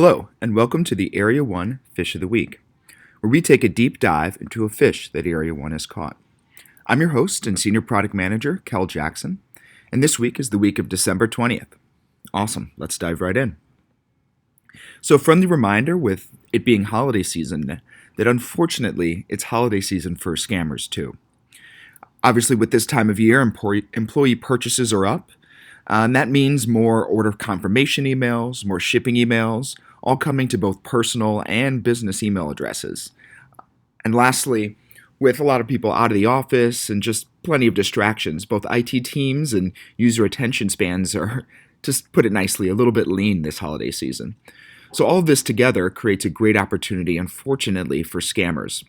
Hello, and welcome to the Area 1 Fish of the Week, where we take a deep dive into a fish that Area 1 has caught. I'm your host and Senior Product Manager, Kel Jackson, and this week is the week of December 20th. Awesome, let's dive right in. So, a friendly reminder with it being holiday season that unfortunately it's holiday season for scammers too. Obviously, with this time of year, employee purchases are up. And that means more order confirmation emails, more shipping emails, all coming to both personal and business email addresses. And lastly, with a lot of people out of the office and just plenty of distractions, both IT teams and user attention spans are, to put it nicely, a little bit lean this holiday season. So all of this together creates a great opportunity, unfortunately, for scammers.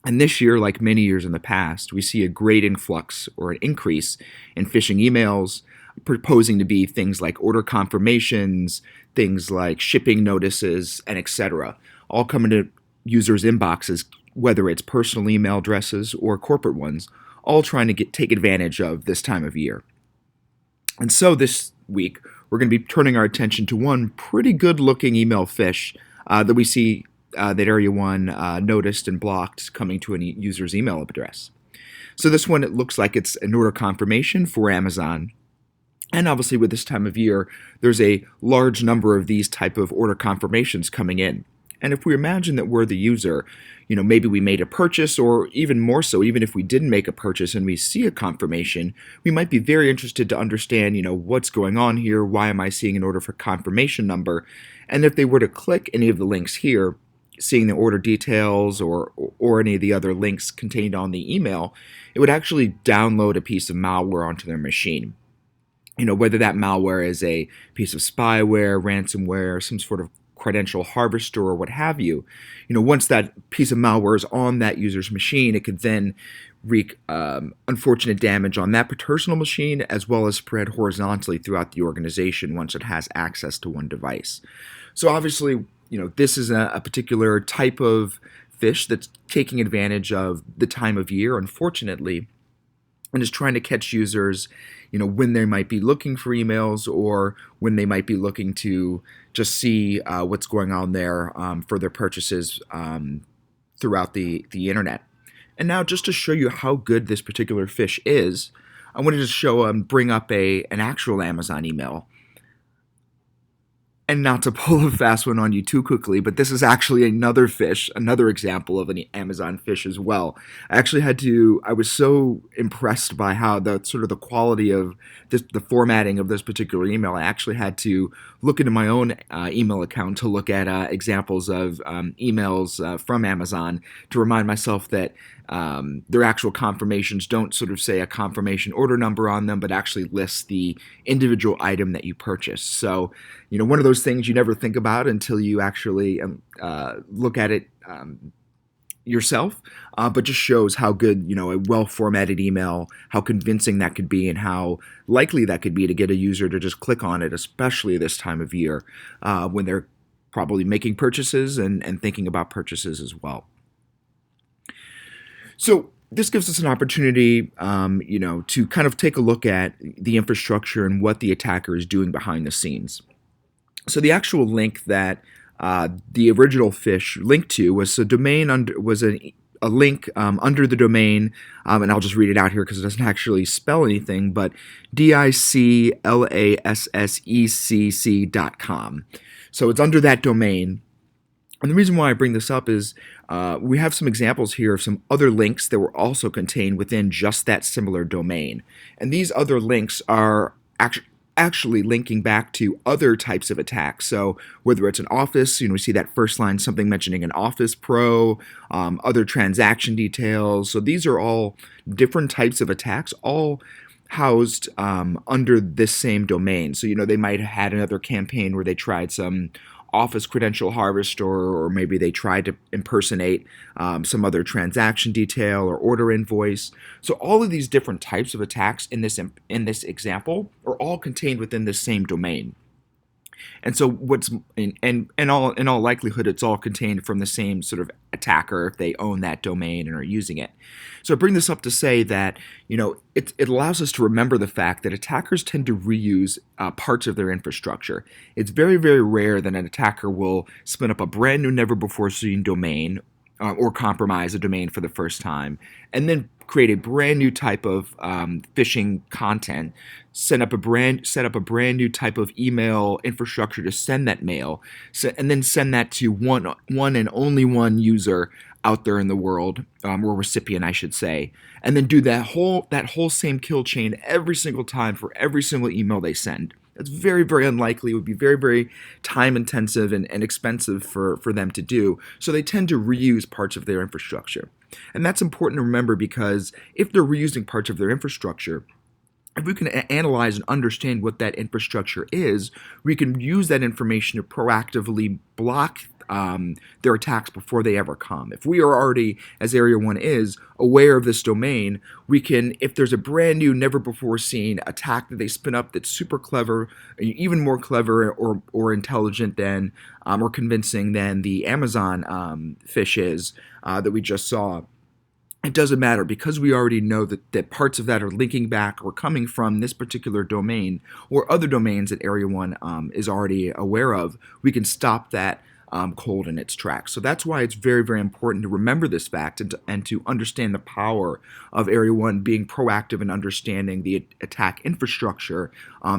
And this year, like many years in the past, we see a great influx or an increase in phishing emails, proposing to be things like order confirmations, things like shipping notices, and etc., all come into users' inboxes, whether it's personal email addresses or corporate ones, all trying to take advantage of this time of year. And so this week, we're going to be turning our attention to one pretty good-looking email phish that we see that Area 1 noticed and blocked coming to a user's email address. So this one, it looks like it's an order confirmation for Amazon. And obviously with this time of year, there's a large number of these type of order confirmations coming in. And if we imagine that we're the user, maybe we made a purchase, or even more so, even if we didn't make a purchase and we see a confirmation, we might be very interested to understand, what's going on here, why am I seeing an order for confirmation number? And if they were to click any of the links here, seeing the order details or any of the other links contained on the email, it would actually download a piece of malware onto their machine. Whether that malware is a piece of spyware, ransomware, some sort of credential harvester, or what have you, once that piece of malware is on that user's machine, it could then wreak unfortunate damage on that personal machine, as well as spread horizontally throughout the organization once it has access to one device. So obviously, this is a particular type of fish that's taking advantage of the time of year, unfortunately, and is trying to catch users, when they might be looking for emails or when they might be looking to just see what's going on there for their purchases throughout the internet. And now, just to show you how good this particular fish is, I wanted to bring up an actual Amazon email. And not to pull a fast one on you too quickly, but this is actually another fish, another example of an Amazon fish as well. I was so impressed by how the quality of the formatting of this particular email, I actually had to look into my own email account to look at examples of emails from Amazon to remind myself that their actual confirmations don't sort of say a confirmation order number on them, but actually list the individual item that you purchased. So, one of those things you never think about until you actually look at it yourself, but just shows how good, a well-formatted email, how convincing that could be, and how likely that could be to get a user to just click on it, especially this time of year when they're probably making purchases and thinking about purchases as well. So this gives us an opportunity, to kind of take a look at the infrastructure and what the attacker is doing behind the scenes. So the actual link that the original fish linked to was a link under the domain, and I'll just read it out here because it doesn't actually spell anything, but diclassecc.com. So it's under that domain. And the reason why I bring this up is we have some examples here of some other links that were also contained within just that similar domain. And these other links are actually linking back to other types of attacks. So whether it's an Office, we see that first line, something mentioning an Office Pro, other transaction details. So these are all different types of attacks, all housed under this same domain. So, they might have had another campaign where they tried some Office credential harvester, or maybe they tried to impersonate some other transaction detail or order invoice. So all of these different types of attacks in this example are all contained within this same domain. And so what's in all likelihood, it's all contained from the same sort of attacker if they own that domain and are using it. So I bring this up to say that it allows us to remember the fact that attackers tend to reuse parts of their infrastructure. It's very, very rare that an attacker will spin up a brand new, never before seen domain or compromise a domain for the first time, and then create a brand new type of phishing content, set up a brand new type of email infrastructure to send that mail, and then send that to one and only one user out there in the world, or recipient, I should say, and then do that whole same kill chain every single time for every single email they send. That's very, very unlikely. It would be very, very time intensive and expensive for them to do. So they tend to reuse parts of their infrastructure. And that's important to remember, because if they're reusing parts of their infrastructure, if we can analyze and understand what that infrastructure is, we can use that information to proactively block their attacks before they ever come. If we are already, as Area 1 is, aware of this domain, we can, if there's a brand new, never before seen attack that they spin up that's super clever, even more clever or intelligent than, or convincing than the Amazon Phish is that we just saw, it doesn't matter, because we already know that parts of that are linking back or coming from this particular domain or other domains that Area 1 is already aware of. We can stop that cold in its tracks. So that's why it's very, very important to remember this fact and to understand the power of Area 1 being proactive in understanding the attack infrastructure,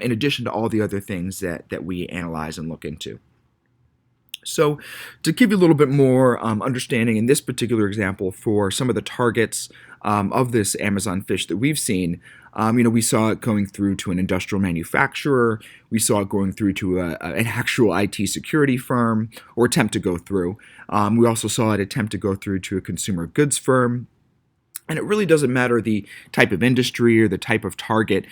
in addition to all the other things that we analyze and look into. So to give you a little bit more understanding in this particular example for some of the targets of this Amazon Phish that we've seen, we saw it going through to an industrial manufacturer. We saw it going through to an actual IT security firm, or attempt to go through. We also saw it attempt to go through to a consumer goods firm. And it really doesn't matter the type of industry or the type of target.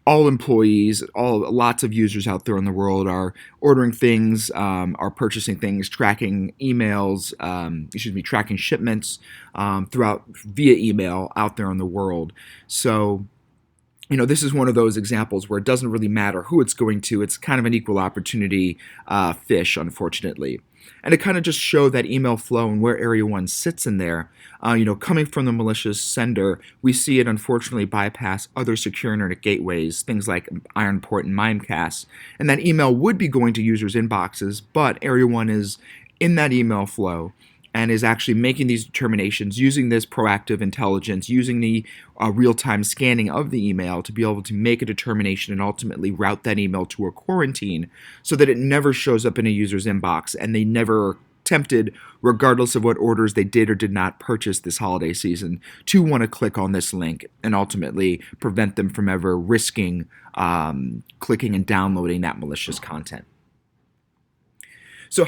All employees, lots of users out there in the world are ordering things, are purchasing things, tracking emails, tracking shipments throughout via email out there in the world. So, this is one of those examples where it doesn't really matter who it's going to. It's kind of an equal opportunity phish, unfortunately. And it kind of just showed that email flow and where Area 1 sits in there. Coming from the malicious sender, we see it unfortunately bypass other secure internet gateways, things like Ironport and Mimecast. And that email would be going to users' inboxes, but Area 1 is in that email flow and is actually making these determinations using this proactive intelligence, using the real-time scanning of the email to be able to make a determination and ultimately route that email to a quarantine so that it never shows up in a user's inbox and they never tempted, regardless of what orders they did or did not purchase this holiday season, to want to click on this link and ultimately prevent them from ever risking clicking and downloading that malicious content. So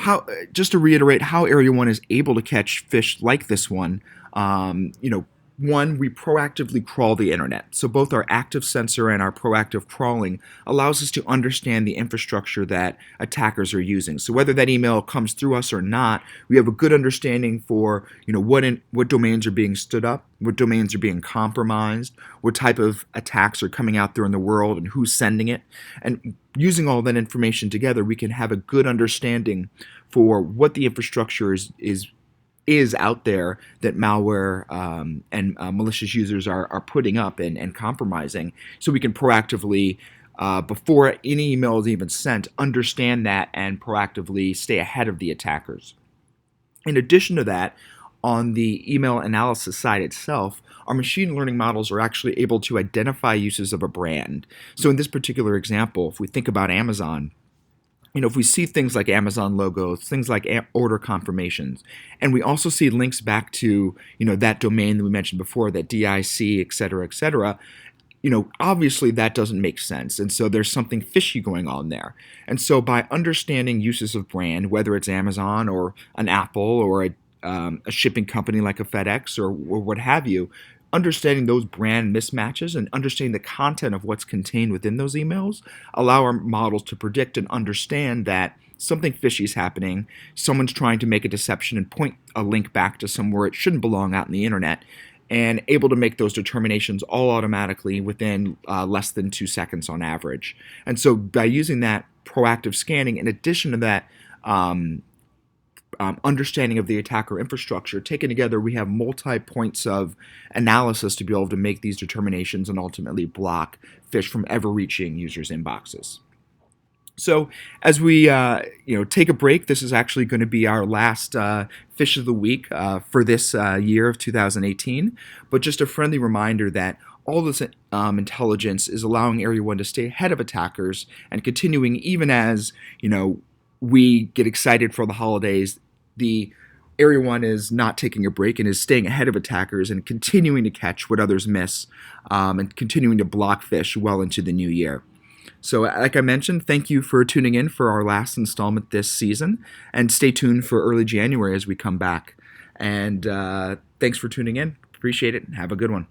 just to reiterate how Area 1 is able to catch phish like this one, one, we proactively crawl the internet. So both our active sensor and our proactive crawling allows us to understand the infrastructure that attackers are using. So whether that email comes through us or not, we have a good understanding for what domains are being stood up, what domains are being compromised, what type of attacks are coming out there in the world, and who's sending it. And using all that information together, we can have a good understanding for what the infrastructure is out there that malware and malicious users are putting up and compromising, so we can proactively, before any email is even sent, understand that and proactively stay ahead of the attackers. In addition to that, on the email analysis side itself, our machine learning models are actually able to identify uses of a brand. So in this particular example, if we think about Amazon, if we see things like Amazon logos, things like order confirmations, and we also see links back to, that domain that we mentioned before, that DIC, et cetera, obviously that doesn't make sense. And so there's something fishy going on there. And so by understanding uses of brand, whether it's Amazon or an Apple or a shipping company like a FedEx or what have you, understanding those brand mismatches and understanding the content of what's contained within those emails allow our models to predict and understand that something fishy is happening, someone's trying to make a deception and point a link back to somewhere it shouldn't belong out in the internet, and able to make those determinations all automatically within less than 2 seconds on average. And so by using that proactive scanning, in addition to that understanding of the attacker infrastructure, taken together, we have multi-points of analysis to be able to make these determinations and ultimately block phish from ever reaching users' inboxes. So as we take a break, this is actually going to be our last Phish of the Week for this year of 2018. But just a friendly reminder that all this intelligence is allowing Area 1 to stay ahead of attackers and continuing even as we get excited for the holidays. The Area 1 is not taking a break and is staying ahead of attackers and continuing to catch what others miss and continuing to block phish well into the new year. So like I mentioned, thank you for tuning in for our last installment this season, and stay tuned for early January as we come back. And thanks for tuning in. Appreciate it, and have a good one.